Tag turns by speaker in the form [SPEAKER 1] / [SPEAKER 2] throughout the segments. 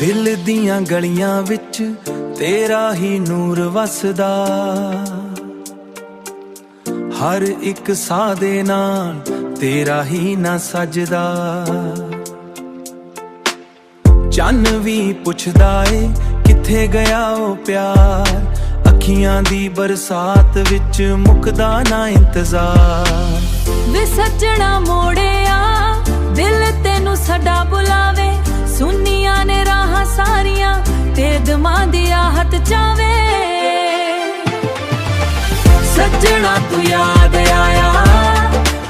[SPEAKER 1] दिल दियां गलियां विच तेरा ही नूर वसदा, हर एक साह दे नाल तेरा ही ना सजदा। चन्न भी पुछदा ए किथे गया ओ प्यार, अखियां दी बरसात विच मुकदा ना इंतजार।
[SPEAKER 2] वे सजना मोड़िया दिल तेनू सदा बुलावे, सुनिया ने राह सारियां ते दमां दी आहट चावे। सजना तू याद आया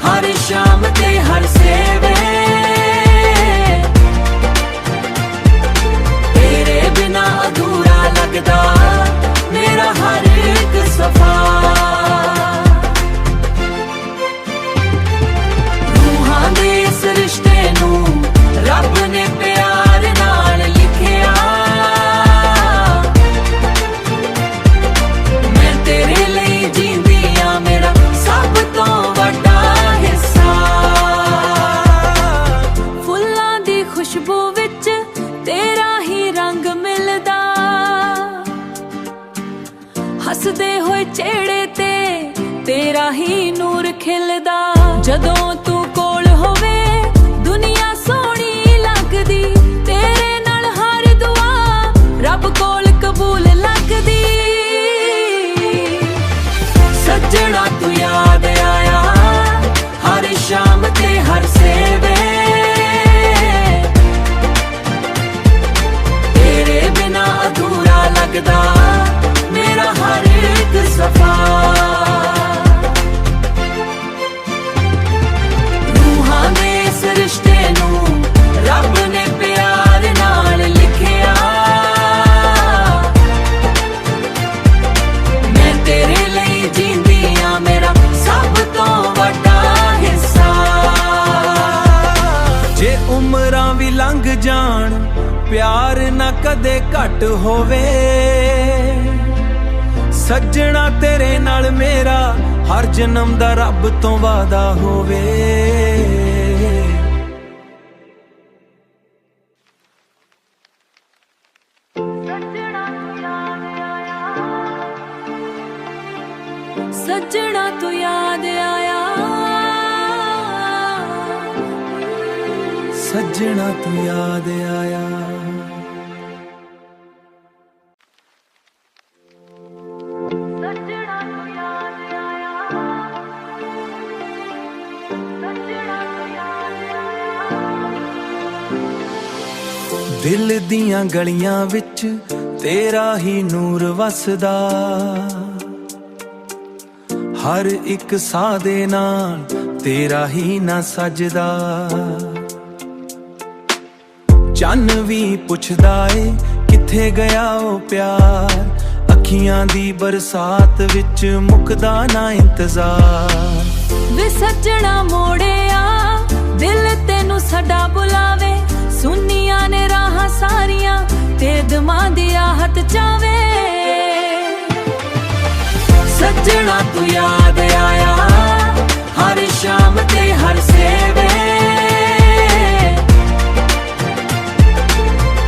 [SPEAKER 2] हर शाम ते हर सेवे, तेरे बिना अधूरा लगदा मेरा हर एक सफर। रूहां दे इस रिश्ते नू रब ने प्यार नाल लिखिया, मैं तेरे लिए जींदी आ मेरा सब तो वड्डा हिस्सा। फुल्लां दी खुशबू विच तेरा ही रंग मिलदा, हसदे होए चेहरे ते तेरा ही नूर खिलदा। जदों तू कोल होवे दुनिया सोहनी लगदी, तेरे नाल हर दुआ रब कोल कबूल लगदी। सजना तू याद आया हर शाम ते हर सेवे, तेरे बिना अधूरा लगदा मेरा हर एक सफर। रूहां दे इस रिश्ते नू रब ने प्यार नाल लिखिया, मैं तेरे लिए जींदी आ मेरा सब तो वड्डा हिस्सा।
[SPEAKER 1] जे उमरां भी लंघ जान प्यार ना कदे घट होवे, सजना तेरे नाल मेरा हर जन्म दा रब तो वादा होवे।
[SPEAKER 2] सजना तू याद आया,
[SPEAKER 1] सजना तू याद आया। दिल दियां गलियां विच तेरा ही नूर वसदा, हर एक साह दे नाल तेरा ही ना सजदा। चन्न भी पुछदा ए किथे गया ओ प्यार, अखियां दी बरसात विच मुकदा ना इंतजार।
[SPEAKER 2] वे सजना मोड़िया दिल तेनू सदा बुलावे, सुनिया ने राह सारियां ते दमां दी आहट चावे। सजना तू याद आया हर शाम ते हर सेवे,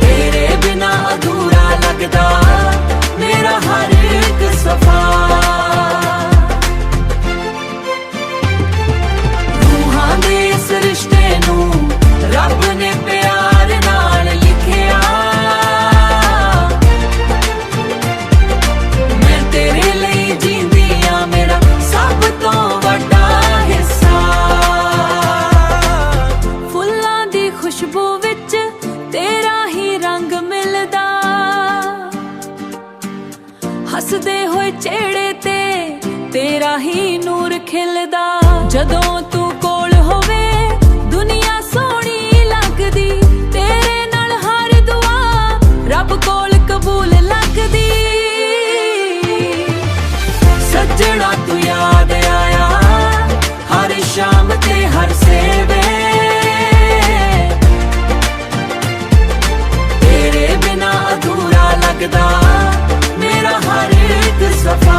[SPEAKER 2] तेरे बिना अधूरा लगदा मेरा हर एक सफर। रूहां दे इस रिश्ते नू रब ने प्यार नाल लिखिया, मैं तेरे लिए जींदी आ मेरा सब तो वड्डा हिस्सा। फुल्लां दी खुशबू विच तेरा ही रंग मिलदा, हसदे होए चेहरे ते तेरा ही नूर खिलदा। जदों तू कोल होवे दुनिया सोहनी लगदी, तेरे नाल हर दुआ रब कोल कबूल लगदी। सजना तू याद आया हर शाम ते हर सेवे, तेरे बिना अधूरा लगदा मेरा हर एक सफर।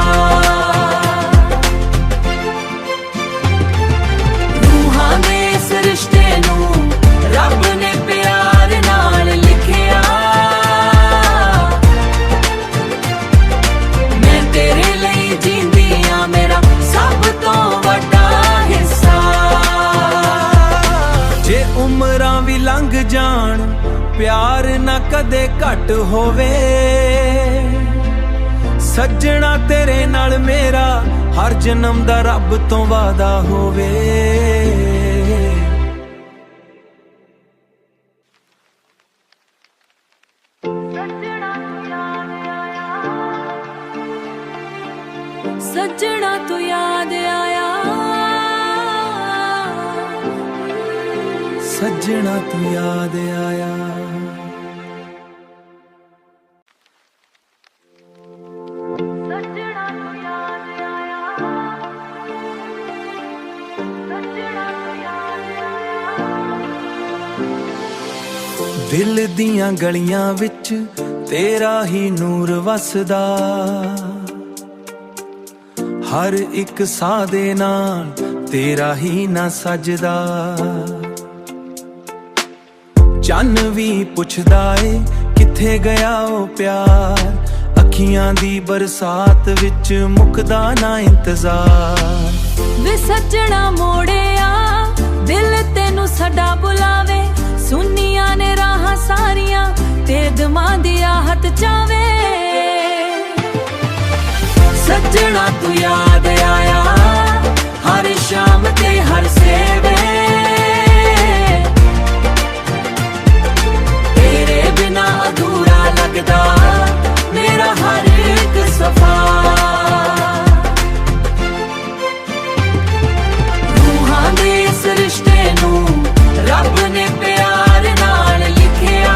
[SPEAKER 1] प्यार ना कदे घट होवे। सज्जणा तेरे नाल मेरा हर जन्म दा रब तो वादा होवे।
[SPEAKER 2] सज्जणा तू याद आया,
[SPEAKER 1] सज्जणा तू याद आया। दिल दियां गलियां विच तेरा ही नूर वसदा, हर एक साह दे नाल तेरा ही ना सजदा। चन्न भी पुछदा ए किथे गया ओ प्यार, अखियां दी बरसात विच मुकदा ना इंतजार।
[SPEAKER 2] वे सज्जणा मोड़िया दिल तेनू सदा बुलावे, सुनिया ने राह सारियां ते दमां दी आहत चावे। सज्जणा तू याद आया, हर शाम ते हर सेवे, तेरे बिना अधूरा लगदा मेरा हर एक सफर। रूहां दे इस रिश्ते नू रब ने प्यार नाल लिखिया,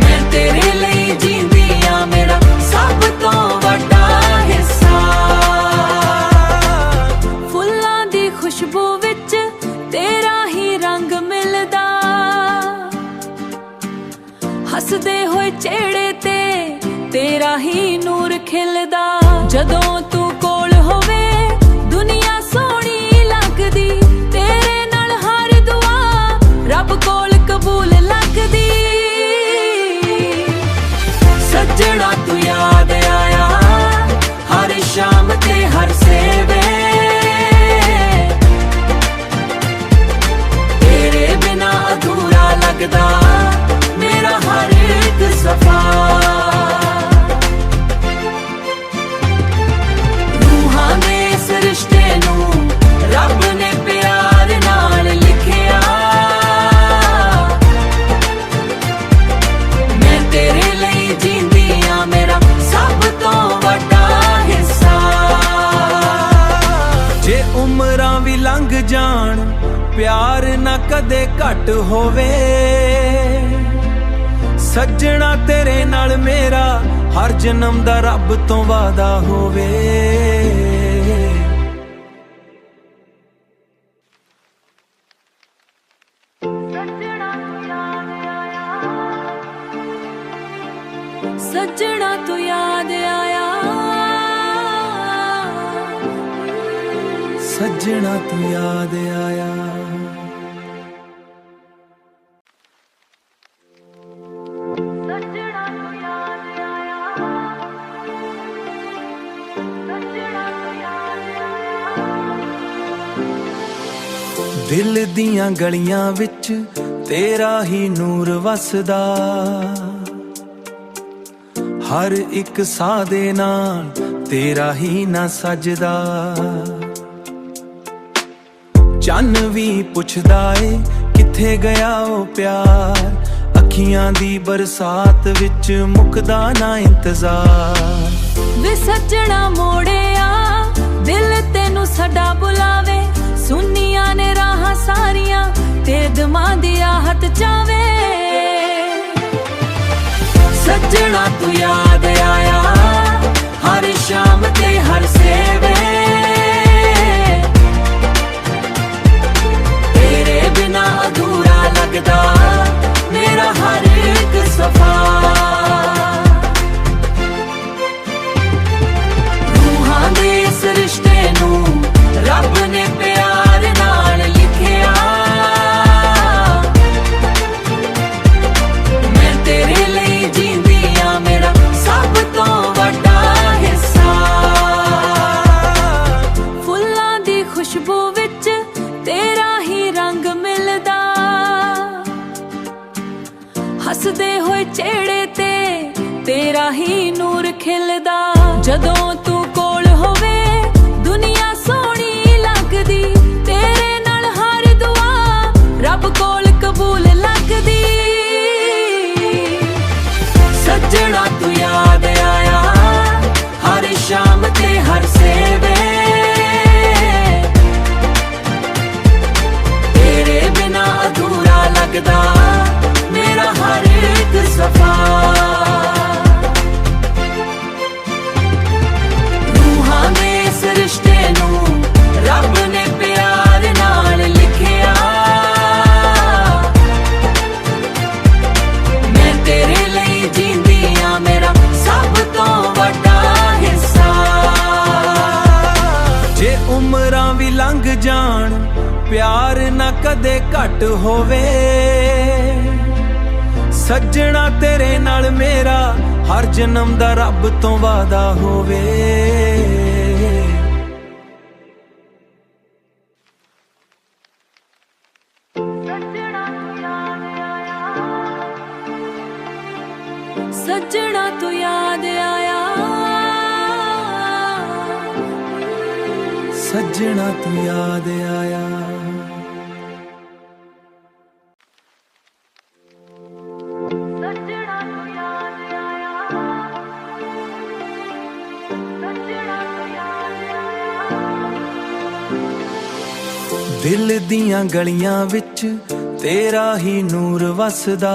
[SPEAKER 2] मैं तेरे लिए जींदी आ मेरा सब तो वड्डा हिस्सा। फुल्लां दी खुशबू विच तेरा ही रंग मिलदा, हसदे होए चेहरे ते तेरा ही नूर खिलदा। जदों तू कोल होवे दुनिया सोहनी लगदी, तेरे नाल हर दुआ रब कोल कबूल लगदी। सज्जणा तू याद आया, हर शाम ते हर सेवे, तेरे बिना अधूरा लगदा मेरा हर एक सफर। रूहां दे इस रिश्ते नू रब ने प्यार नाल लिखिया, मैं तेरे लिए जींदी आ मेरा सब तो वड्डा हिस्सा।
[SPEAKER 1] जे उमरां भी लंघ जान प्यार ना कदे घट होवे। सज्जणा तेरे नाल मेरा हर जन्म दा रब तो वादा होवे।
[SPEAKER 2] सज्जणा तू याद आया,
[SPEAKER 1] सज्जणा तू याद आया। दिल दियां गलियां विच तेरा ही नूर वसदा, हर एक साह दे नाल तेरा ही ना सजदा। चन्न भी पुछदा ए किथे गया ओ प्यार, अखियां दी बरसात विच मुकदा ना इंतजार।
[SPEAKER 2] वे सज्जणा मोड़िया दिल तेनू सदा बुलावे, सुनिया ने राह सारियां ते दमां दी आहत चावे। सज्जणा तू याद आया, हर शाम ते हर सेवे, तेरे बिना अधूरा लगदा मेरा हर एक सफर। रूहां दे इस रिश्ते नू रब ने प्यार नाल लिखिया, मैं तेरे लिए जींदी आ मेरा सब तो वड्डा हिस्सा। ਹੋਏ ਚਿਹੜੇ ਤੇ ਤੇਰਾ ਹੀ ਨੂਰ ਖਿਲਦਾ। ਜਦੋਂ ਤੂੰ ਕੋਲ ਹੋਵੇ ਦੁਨੀਆ ਸੋਹਣੀ ਲੱਗਦੀ, ਤੇਰੇ ਨਾਲ ਹਰ ਦੁਆ ਰੱਬ ਕੋਲ ਕਬੂਲ ਲੱਗਦੀ। ਸੱਜਣਾ ਤੂੰ ਯਾਦ ਆਇਆ ਹਰ ਸ਼ਾਮ ਤੇ ਹਰ ਸੇਵੇ, ਤੇਰੇ ਬਿਨਾ ਅਧੂਰਾ ਲੱਗਦਾ ਮੇਰਾ ਹਰ ਇੱਕ ਸਫਾ। ਰੂਹਾਂ ਦੇ ਇਸ ਰਿਸ਼ਤੇ ਨੂੰ ਰੱਬ ਨੇ ਪਿਆਰ ਨਾਲ ਲਿਖਿਆ, ਮੈਂ ਤੇਰੇ ਲਈ ਜੀਂਦੀ ਆਂ ਮੇਰਾ ਸਭ ਤੋਂ ਵੱਡਾ ਹਿੱਸਾ।
[SPEAKER 1] ਜੇ ਉਮਰਾਂ ਵੀ ਲੰਘ ਜਾਣ ਪਿਆਰ ਨਾ ਕਦੇ ਘੱਟ ਹੋਵੇ, ਸੱਜਣਾ ਤੇਰੇ ਨਾਲ ਮੇਰਾ ਹਰ ਜਨਮ ਦਾ ਰੱਬ ਤੋਂ ਵਾਦਾ ਹੋਵੇ।
[SPEAKER 2] ਸੱਜਣਾ ਤੂੰ ਯਾਦ ਆਇਆ,
[SPEAKER 1] ਸੱਜਣਾ ਤੂੰ ਯਾਦ ਆਇਆ। ਦਿਲ ਦੀਆਂ ਗਲੀਆਂ ਵਿੱਚ ਤੇਰਾ ਹੀ ਨੂਰ ਵਸਦਾ,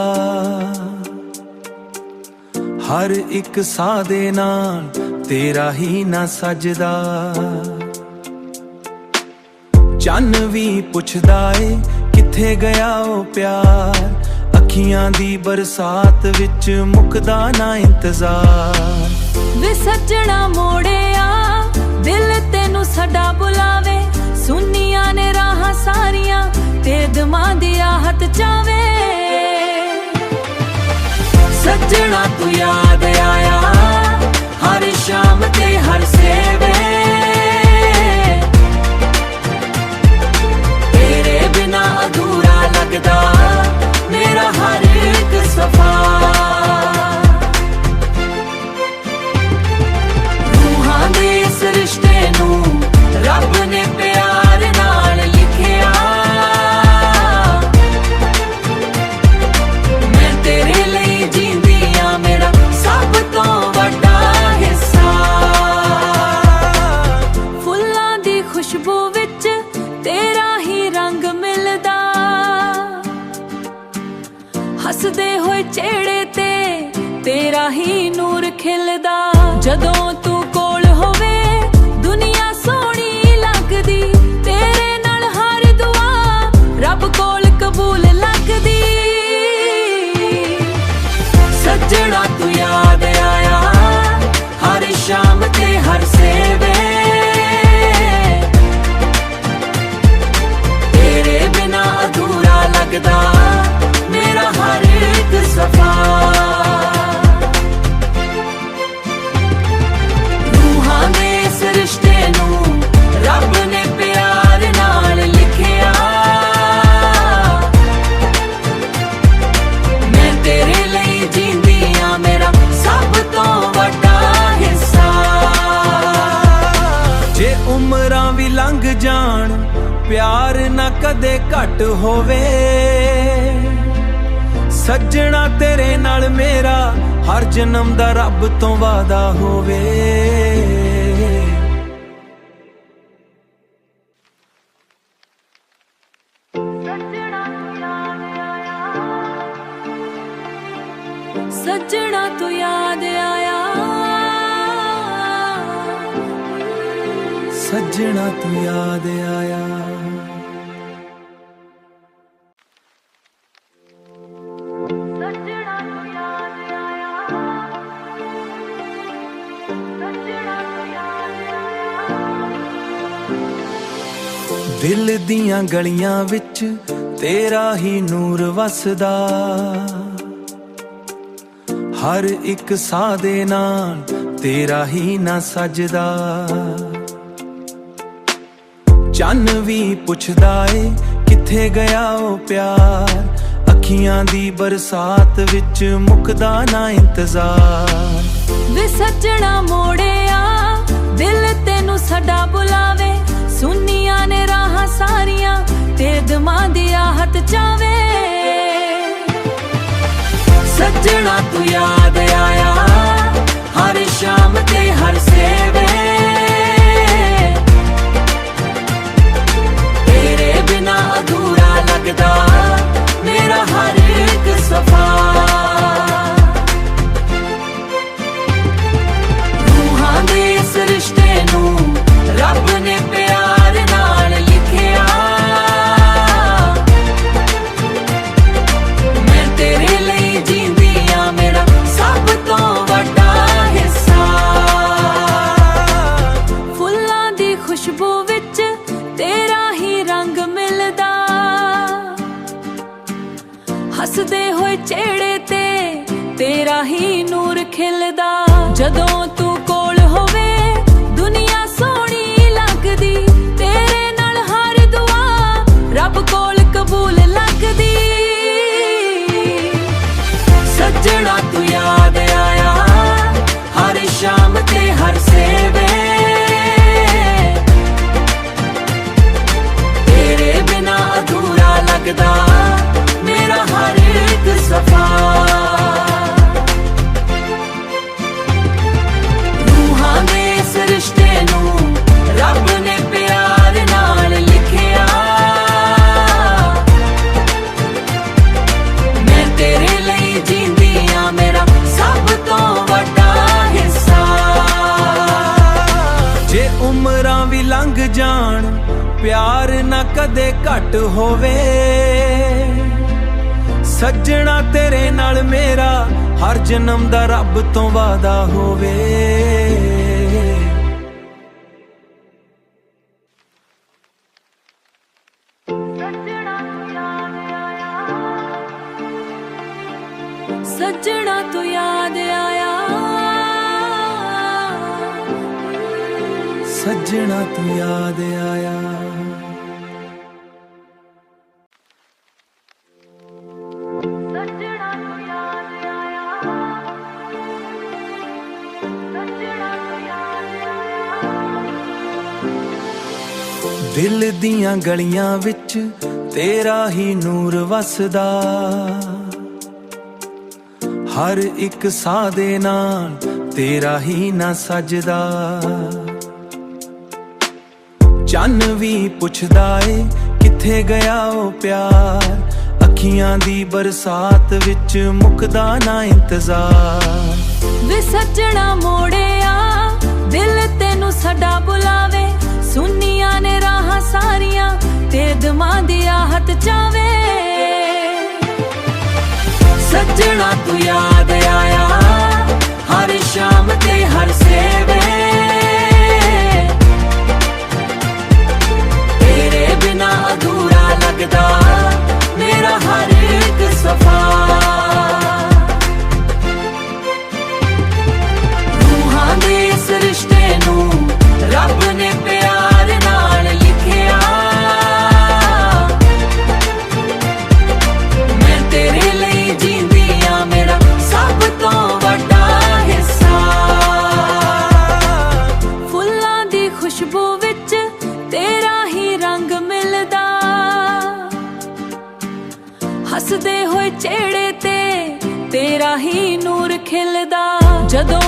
[SPEAKER 1] ਹਰ ਇੱਕ ਸਾਹ ਦੇ ਨਾਲ ਤੇਰਾ ਹੀ ਨਾ ਸਜਦਾ। ਚੰਨ ਵੀ ਪੁੱਛਦਾ ਏ ਕਿੱਥੇ ਗਿਆ ਉਹ ਪਿਆਰ, ਅੱਖੀਆਂ ਦੀ ਬਰਸਾਤ ਵਿੱਚ ਮੁੱਕਦਾ ਨਾ ਇੰਤਜ਼ਾਰ।
[SPEAKER 2] ਵੇ ਸੱਜਣਾ ਮੋੜਿਆ ਦਿਲ ਤੈਨੂੰ ਸਾਡਾ ਬੁਲਾਵੇ, ਸੁਨੀਆਂ ਨੇ ਰਾਹਾਂ ਸਾਰੀਆਂ ਤੇ ਦਮਾਂ ਦੀ ਆਹਤ ਚਾਵੇ। ਸੱਜਣਾ ਤੂੰ ਯਾਦ ਆਇਆ ਹਰ ਸ਼ਾਮ ਤੇ ਹਰ ਸੇਵੇ, ਤੇਰੇ ਬਿਨਾ ਅਧੂਰਾ ਲੱਗਦਾ ਮੇਰਾ ਹਰ ਇੱਕ ਸਫਾ। ਰੂਹਾਂ ਦੇ ਇਸ ਰਿਸ਼ਤੇ ਨੂੰ ਰੱਬ ਨੇ ਪਿਆਰ ਨਾਲ ਲਿਖਿਆ, ਮੈਂ ਤੇਰੇ ਲਈ ਜੀਂਦੀ ਆਂ ਮੇਰਾ ਸਭ ਤੋਂ ਵੱਡਾ ਹਿੱਸਾ। ਫੁੱਲਾਂ ਦੀ ਖੁਸ਼ਬੂ ਵਿੱਚ ਤੇਰਾ ਹੀ ਰੰਗ ਮਿਲਦਾ, ਹੱਸਦੇ ਹੋਏ ਚਿਹੜੇ ਤੇ ਤੇਰਾ ਹੀ ਨੂਰ ਖਿਲਦਾ। ਜਦੋਂ ਤੂੰ ਕੋਲ ਹੋਵੇ ਦੁਨੀਆ ਸੋਹਣੀ ਲੱਗਦੀ, ਤੇਰੇ ਨਾਲ ਹਰ ਦੁਆ ਰੱਬ ਕੋਲ ਕਬੂਲ ਲੱਗਦੀ। ਸੱਜਣਾ ਤੂੰ ਯਾਦ ਆਇਆ ਹਰ ਸ਼ਾਮ ਤੇ ਹਰ ਸੇਵੇ, ਤੇਰੇ ਬਿਨਾ ਅਧੂਰਾ ਲੱਗਦਾ ਮੇਰਾ ਹਰ ਇੱਕ ਸਫਾ। ਰੂਹਾਂ ਦੇ ਇਸ ਰਿਸ਼ਤੇ ਨੂੰ ਰੱਬ ਨੇ ਪਿਆਰ ਨਾਲ ਲਿਖਿਆ, ਮੈਂ ਤੇਰੇ ਲਈ ਜੀਂਦੀ ਆਂ ਮੇਰਾ ਸਭ ਤੋਂ ਵੱਡਾ ਹਿੱਸਾ।
[SPEAKER 1] ਜੇ ਉਮਰਾਂ ਵੀ ਲੰਘ ਜਾਣ ਪਿਆਰ ਨਾ ਕਦੇ ਘੱਟ ਹੋਵੇ, ਸੱਜਣਾ ਤੇਰੇ ਨਾਲ ਮੇਰਾ ਹਰ ਜਨਮ ਦਾ ਰੱਬ ਤੋਂ ਵਾਦਾ ਹੋਵੇ।
[SPEAKER 2] ਸੱਜਣਾ ਤੂੰ ਯਾਦ ਆਇਆ,
[SPEAKER 1] ਸੱਜਣਾ ਤੂੰ ਯਾਦ ਆਇਆ। ਦਿਲ ਦੀਆਂ ਗਲੀਆਂ ਵਿੱਚ ਤੇਰਾ ਹੀ ਨੂਰ ਵਸਦਾ, ਹਰ ਇੱਕ ਸਾਹ ਦੇ ਨਾਲ ਤੇਰਾ ਹੀ ਨਾ ਸਜਦਾ। ਚੰਨ ਵੀ ਪੁੱਛਦਾ ਏ ਕਿੱਥੇ ਗਿਆ ਉਹ ਪਿਆਰ, ਅੱਖੀਆਂ ਦੀ ਬਰਸਾਤ ਵਿੱਚ ਮੁੱਕਦਾ ਨਾ ਇੰਤਜ਼ਾਰ।
[SPEAKER 2] ਵੇ ਸੱਜਣਾ ਮੋੜਿਆ ਦਿਲ ਤੈਨੂੰ ਸਾਡਾ ਬੁਲਾਵੇ, ਸੁਨੀਆਂ ਨੇ ਰਾਹਾਂ ਸਾਰੀਆਂ ਤੇ ਦਿਮਾਗ ਦੀ ਆਹਤ ਚਾਵੇ। ਸੱਜਣਾ ਤੂੰ ਯਾਦ ਆਇਆ ਹਰ ਸ਼ਾਮ ਤੇ ਹਰ ਸਵੇਰੇ, ਤੇਰੇ ਬਿਨਾ ਅਧੂਰਾ ਲੱਗਦਾ ਮੇਰਾ ਹਰ ਇੱਕ ਸਫ਼ਰ। ਰੂਹਾਂ ਦੇ ਇਸ ਰਿਸ਼ਤੇ ਨੂੰ ਰੱਬ ਨੇ ਪਿਆਰ ਨਾਲ ਲਿਖਿਆ, ਮੈਂ ਤੇਰੇ ਲਈ ਜੀਂਦੀ ਆ ਮੇਰਾ ਸਭ ਤੋਂ ਵੱਡਾ ਹਿੱਸਾ। ਫੁੱਲਾਂ ਦੀ ਖੁਸ਼ਬੂ ਵਿੱਚ ਤੇਰਾ ਹੀ ਰੰਗ ਮਿਲਦਾ, ਹੱਸਦੇ ਹੋਏ ਚਿਹਰੇ ਤੇ ਤੇਰਾ ਹੀ ਨੂਰ ਖਿਲਦਾ। ਜਦੋਂ ਤੂੰ ਕੋਲ ਹੋਵੇ ਦੁਨੀਆ ਸੋਹਣੀ ਲੱਗਦੀ, ਤੇਰੇ ਨਾਲ ਹਰ ਦੁਆ ਰੱਬ ਕੋਲ ਕਬੂਲ ਲੱਗਦੀ। ਸੱਜਣਾ ਤੂੰ ਯਾਦ ਆਇਆ ਹਰ ਸ਼ਾਮ ਤੇ ਹਰ ਸਵੇਰੇ, ਤੇਰੇ ਬਿਨਾ ਅਧੂਰਾ ਲੱਗਦਾ ਮੇਰਾ ਹਰ ਇੱਕ ਸਫ਼ਰ। ਰੂਹਾਂ ਦੇ ਇਸ ਰਿਸ਼ਤੇ ਨੂੰ ਰੱਬ ਨੇ ਪਿਆਰ ਨਾਲ ਲਿਖਿਆ, ਮੈਂ ਤੇਰੇ ਲਈ ਜੀਂਦੀ ਆ ਮੇਰਾ ਸਭ ਤੋਂ ਵੱਡਾ ਹਿੱਸਾ।
[SPEAKER 1] ਜੇ ਉਮਰਾਂ ਵੀ ਲੰਘ ਜਾਣ ਪਿਆਰ ਨਾ ਕਦੇ ਘੱਟ ਹੋਵੇ, ਸੱਜਣਾ ਤੇਰੇ ਨਾਲ ਮੇਰਾ ਹਰ ਜਨਮ ਦਾ ਰੱਬ ਤੋਂ ਵਾਅਦਾ ਹੋਵੇ।
[SPEAKER 2] ਸੱਜਣਾ ਤੂੰ ਯਾਦ ਆਇਆ,
[SPEAKER 1] ਸੱਜਣਾ ਤੂੰ ਯਾਦ ਆਇਆ। ਦਿਲ ਦੀਆਂ ਗਲੀਆਂ ਵਿੱਚ ਤੇਰਾ ਹੀ ਨੂਰ ਵਸਦਾ, ਹਰ ਇੱਕ ਸਾਹ ਦੇ ਨਾਲ ਤੇਰਾ ਹੀ ਨਾ ਸਜਦਾ। ਚੰਨ ਵੀ ਪੁੱਛਦਾ ਏ ਕਿੱਥੇ ਗਿਆ ਉਹ ਪਿਆਰ, ਅੱਖੀਆਂ ਦੀ ਬਰਸਾਤ ਵਿੱਚ ਮੁੱਕਦਾ ਨਾ ਇੰਤਜ਼ਾਰ।
[SPEAKER 2] ਵੇ ਸੱਜਣਾ ਮੋੜਿਆ ਦਿਲ ਤੈਨੂੰ ਸਾਡਾ ਬੁਲਾਵੇ, ਸੁਨੀਆਂ ਨੇ ਰਾਹਾਂ ਸਾਰੀਆਂ ਤੇ ਦਿਮਾਗ ਦੀ ਆਹਤ ਚਾਵੇ। ਸੱਜਣਾ ਤੂੰ ਯਾਦ ਆਇਆ ਹਰ ਸ਼ਾਮ ਤੇ ਹਰ ਸਵੇਰੇ, ਤੇਰੇ ਬਿਨਾ ਅਧੂਰਾ ਲੱਗਦਾ ਮੇਰਾ ਹਰ ਇੱਕ ਸਫ਼ਰ। ਰੂਹਾਂ ਦੇ ਇਸ ਰਿਸ਼ਤੇ ਨੂੰ ਰੱਬ ਨੇ ਪਿਆਰ ਨਾਲ ਲਿਖਿਆ, ਮੈਂ ਤੇਰੇ ਲਈ ਜੀਂਦੀ ਆ ਮੇਰਾ ਸਭ ਤੋਂ ਵੱਡਾ ਹਿੱਸਾ। ਫੁੱਲਾਂ ਦੀ ਖੁਸ਼ਬੂ ਵਿੱਚ ਤੇਰਾ ਹੀ ਰੰਗ ਮਿਲਦਾ, ਹੱਸਦੇ ਹੋਏ ਚਿਹਰੇ ਤੇ ਤੇਰਾ ਹੀ ਨੂਰ ਖਿਲਦਾ। ਜਦੋਂ